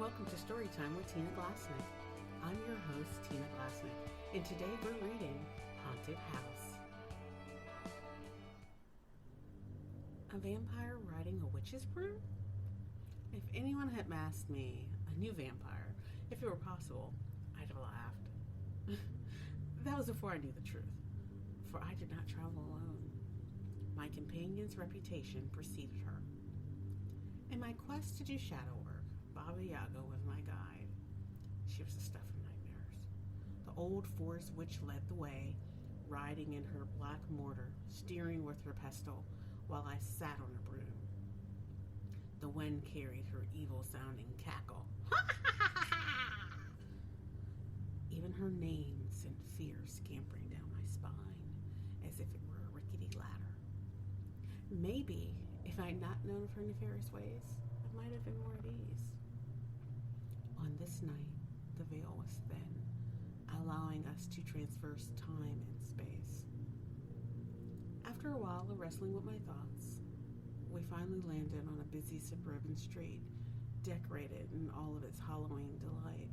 welcome to Storytime with Tina Glasneck. I'm your host, Tina Glasneck, and today we're reading Haunted House. A vampire riding a witch's broom? If anyone had masked me, a new vampire, if it were possible, I'd have laughed. That was before I knew the truth, for I did not travel alone. My companion's reputation preceded her. In my quest to do shadow work, Baba Yaga was my guide. She was the stuff of nightmares. The old forest witch led the way, riding in her black mortar, steering with her pestle, while I sat on a broom. The wind carried her evil-sounding cackle. Even her name sent fear scampering down my spine, as if it were a rickety ladder. Maybe, if I had not known of her nefarious ways, I might have been more at ease. On this night, the veil was thin, allowing us to traverse time and space. After a while of wrestling with my thoughts, we finally landed on a busy suburban street, decorated in all of its Halloween delight.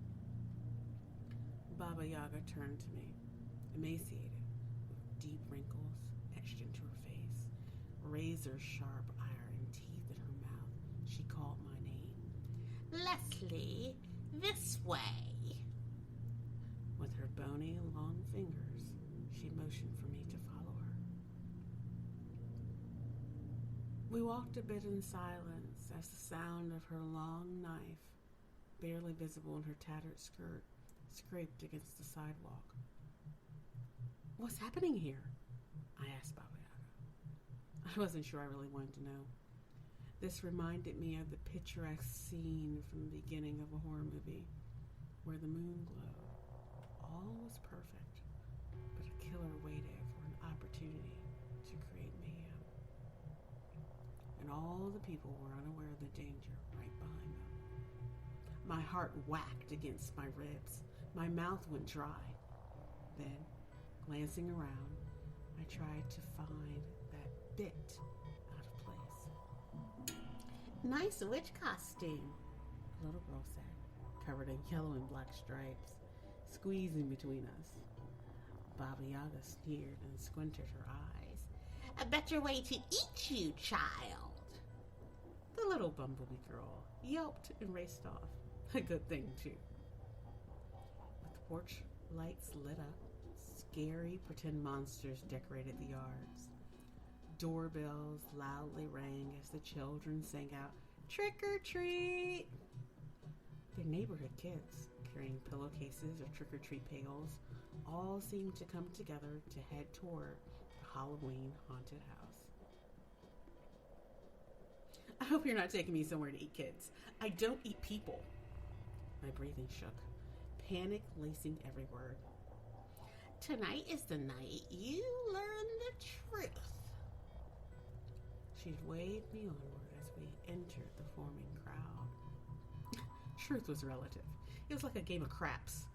Baba Yaga turned to me, emaciated, with deep wrinkles etched into her face, razor-sharp iron teeth in her mouth. She called my name. Leslie, this way. With her bony, long fingers, she motioned for me to follow her. We walked a bit in silence as the sound of her long knife, barely visible in her tattered skirt, scraped against the sidewalk. What's happening here? I asked Baba Yaga. I wasn't sure I really wanted to know. This reminded me of the picturesque scene from the beginning of a horror movie, where the moon glowed. All was perfect, but a killer waited for an opportunity to create mayhem. And all the people were unaware of the danger right behind them. My heart whacked against my ribs. My mouth went dry. Then, glancing around, I tried to find that bit out of place. Nice witch costume, a little girl said, covered in yellow and black stripes, squeezing between us. Baba Yaga sneered and squinted her eyes. A better way to eat you, child. The little bumblebee girl yelped and raced off. A good thing, too. With the porch lights lit up, scary pretend monsters decorated the yards. Doorbells loudly rang as the children sang out, "Trick or treat!" The neighborhood kids, carrying pillowcases or trick-or-treat pails, all seemed to come together to head toward the Halloween haunted house. I hope you're not taking me somewhere to eat kids. I don't eat people. My breathing shook, panic lacing every word. Tonight is the night you learn the truth. She waved me onward as we entered the forming crowd. Truth was relative. It was like a game of craps.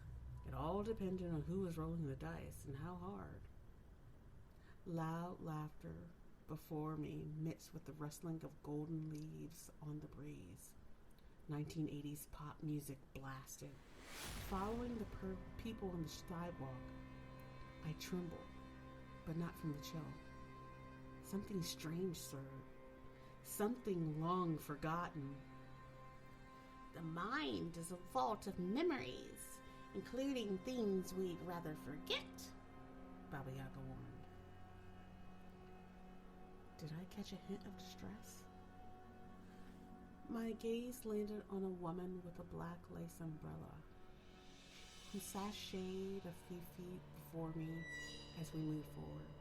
It all depended on who was rolling the dice and how hard. Loud laughter before me mixed with the rustling of golden leaves on the breeze. 1980s pop music blasted. Following the people on the sidewalk, I trembled, but not from the chill. Something strange stirred. Something long forgotten. The mind is a vault of memories, including things we'd rather forget, Baba Yaga warned. Did I catch a hint of distress? My gaze landed on a woman with a black lace umbrella, who sashayed a few feet before me as we moved forward.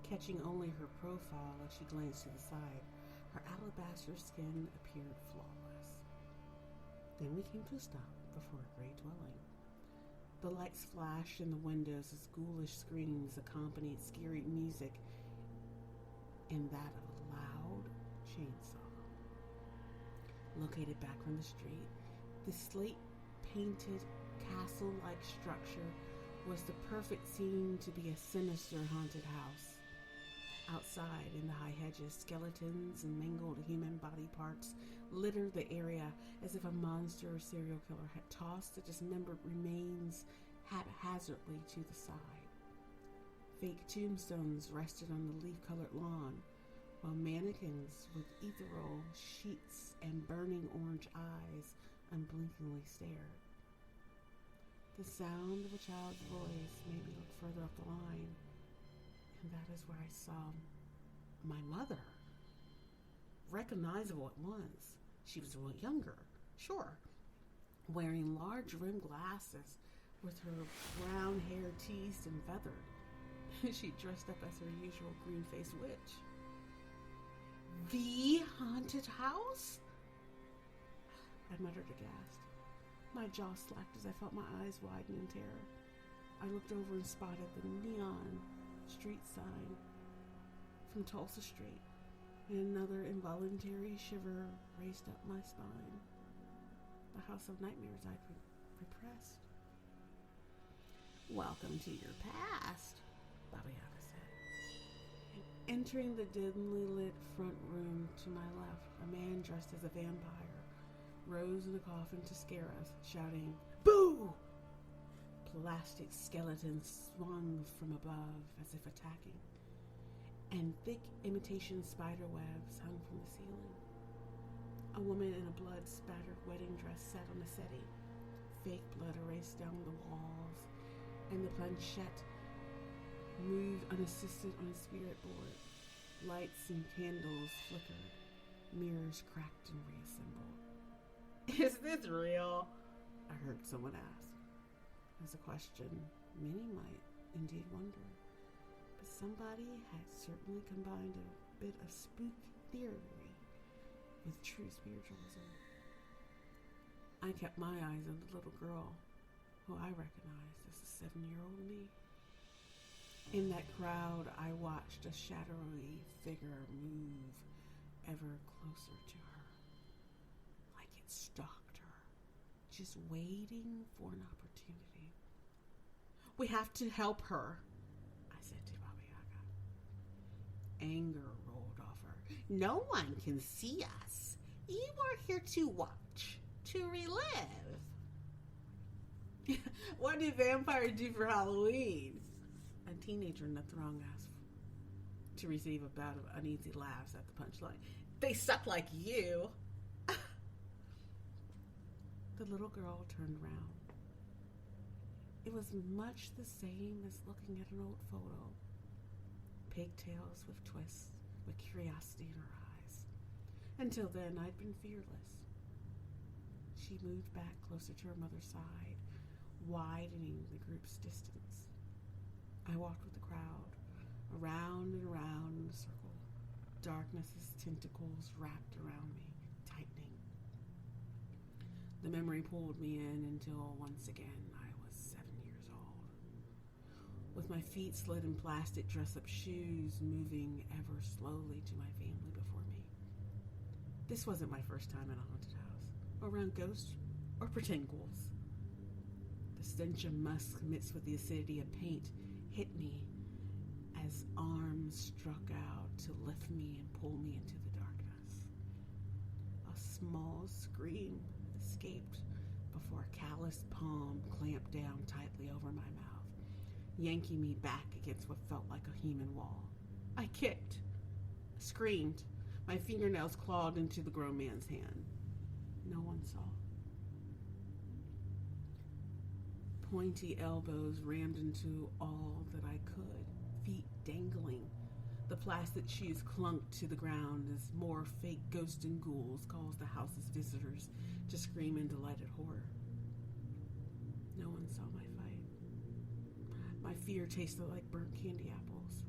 Catching only her profile as she glanced to the side, her alabaster skin appeared flawless. Then we came to a stop before a gray dwelling. The lights flashed in the windows as ghoulish screams accompanied scary music and that of a loud chainsaw. Located back from the street, the slate-painted castle-like structure was the perfect scene to be a sinister haunted house. Outside, in the high hedges, skeletons and mangled human body parts littered the area as if a monster or serial killer had tossed the dismembered remains haphazardly to the side. Fake tombstones rested on the leaf-colored lawn, while mannequins with ethereal sheets and burning orange eyes unblinkingly stared. The sound of a child's voice made me look further up the line, and that is where I saw my mother. Recognizable at once. She was a little younger, sure, wearing large rimmed glasses with her brown hair teased and feathered. She dressed up as her usual green-faced witch. The haunted house? I muttered aghast. My jaw slacked as I felt my eyes widen in terror. I looked over and spotted the neon street sign from Tulsa Street, and another involuntary shiver raced up my spine. The house of nightmares I'd repressed. Welcome to your past, Baba Yaga said. Entering the dimly lit front room to my left, a man dressed as a vampire rose in a coffin to scare us, shouting, "Boo!" Plastic skeletons swung from above as if attacking, and thick imitation spider webs hung from the ceiling. A woman in a blood-spattered wedding dress sat on a settee. Fake blood erased down the walls, and the planchette moved unassisted on a spirit board. Lights and candles flickered. Mirrors cracked and reassembled. "Is this real?" I heard someone ask. As a question many might indeed wonder. But somebody had certainly combined a bit of spook theory with true spiritualism. I kept my eyes on the little girl, who I recognized as the 7-year-old me. In that crowd, I watched a shadowy figure move ever closer to her, like it stalked her, just waiting for an opportunity. "We have to help her," I said to Baba Yaga. Anger rolled off her. "No one can see us. You are here to watch, to relive." "What do vampires do for Halloween?" A teenager in the throng asked, to receive a bout of uneasy laughs at the punchline. "They suck like you." The little girl turned around. It was much the same as looking at an old photo. Pigtails with twists, with curiosity in her eyes. Until then, I'd been fearless. She moved back closer to her mother's side, widening the group's distance. I walked with the crowd, around and around in a circle, darkness's tentacles wrapped around me, tightening. The memory pulled me in until once again I was 7 years old, with my feet slid in plastic dress-up shoes, moving ever slowly to my family before me. This wasn't my first time in a haunted house, or around ghosts, or pretend ghouls. The stench of musk mixed with the acidity of paint hit me as arms struck out to lift me and pull me into the darkness. A small scream escaped before a calloused palm clamped down tightly over my mouth, yanking me back against what felt like a human wall. I kicked, screamed, my fingernails clawed into the grown man's hand. No one saw. Pointy elbows rammed into all that I could, feet dangling. The plastic shoes clunked to the ground as more fake ghosts and ghouls caused the house's visitors to scream in delighted horror. No one saw my fight. My fear tasted like burnt candy apples.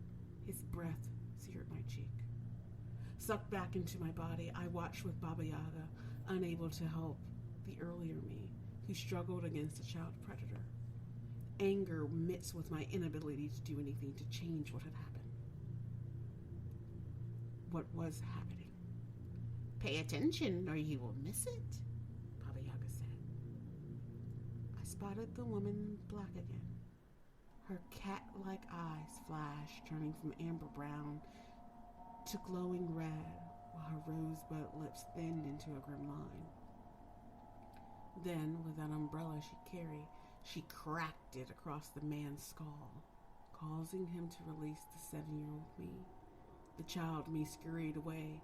His breath seared my cheek. Sucked back into my body, I watched with Baba Yaga, unable to help the earlier me, who struggled against a child predator. Anger mixed with my inability to do anything to change what had happened. What was happening? "Pay attention or you will miss it," Baba Yaga said. I spotted the woman in black again. Her cat-like eyes flashed, turning from amber brown to glowing red, while her rosebud lips thinned into a grim line. Then, with that umbrella she carried, she cracked it across the man's skull, causing him to release the 7-year-old me. The child me scurried away,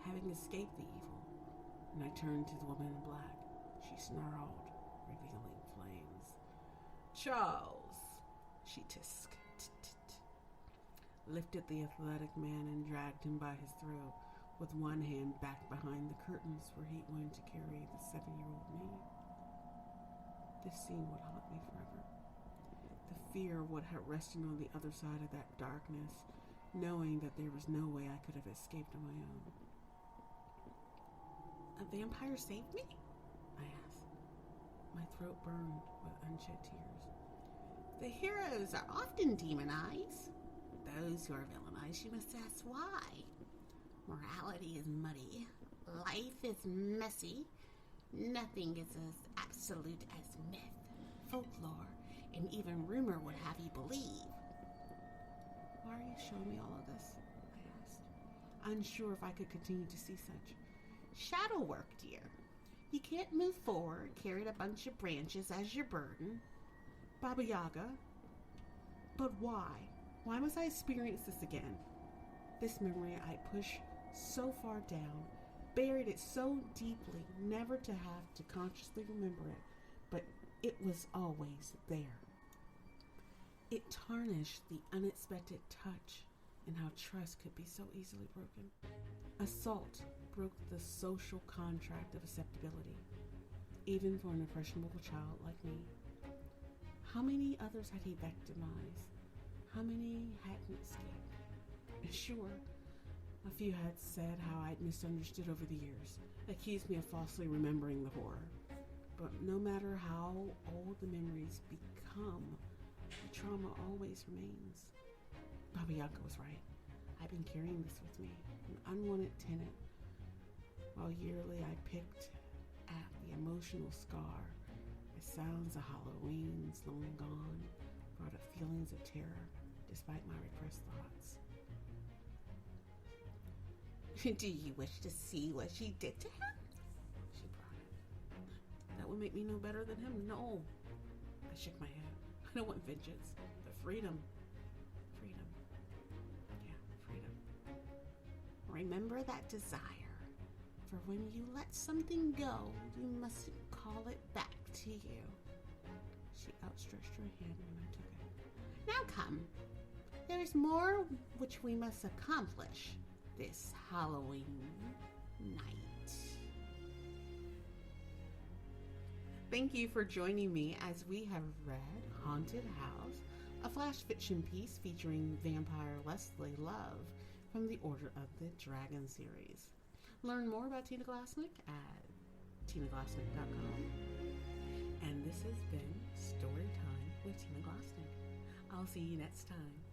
having escaped the evil, and I turned to the woman in black. She snarled, revealing flames. "Charles," she tisked, lifted the athletic man and dragged him by his throat, with one hand back behind the curtains where he went to carry the 7-year-old me. This scene would haunt me forever. The fear of what had rested on the other side of that darkness, knowing that there was no way I could have escaped on my own. "A vampire saved me?" I asked. My throat burned with unshed tears. "The heroes are often demonized. Those who are villainized, you must ask why. Morality is muddy. Life is messy. Nothing is as absolute as myth, folklore, and even rumor would have you believe." "Why are you showing me all of this?" I asked, unsure if I could continue to see such. "Shadow work, dear. You can't move forward, carried a bunch of branches as your burden." "Baba Yaga? But why? Why must I experience this again?" This memory I pushed so far down, buried it so deeply, never to have to consciously remember it, but it was always there. It tarnished the unexpected touch and how trust could be so easily broken. Assault broke the social contract of acceptability, even for an impressionable child like me. How many others had he victimized? How many hadn't escaped? And sure, a few had said how I'd misunderstood over the years, accused me of falsely remembering the horror. But no matter how old the memories become, the trauma always remains. Baba Yaga was right. I've been carrying this with me, an unwanted tenant, while yearly I picked at the emotional scar. The sounds of Halloween's long gone brought up feelings of terror, despite my repressed thoughts. "Do you wish to see what she did to him?" she brought. "That would make me no better than him? No." I shook my head. "I don't want vengeance, but freedom. Freedom. Yeah, freedom." "Remember that desire. For when you let something go, you mustn't call it back to you." She outstretched her hand when I took it. "Now come. There is more which we must accomplish this Halloween night." Thank you for joining me as we have read Haunted House, a flash fiction piece featuring vampire Leslie Love from the Order of the Dragon series. Learn more about Tina Glasneck at tinaglasneck.com. And this has been Story Time with Tina Glasneck. I'll see you next time.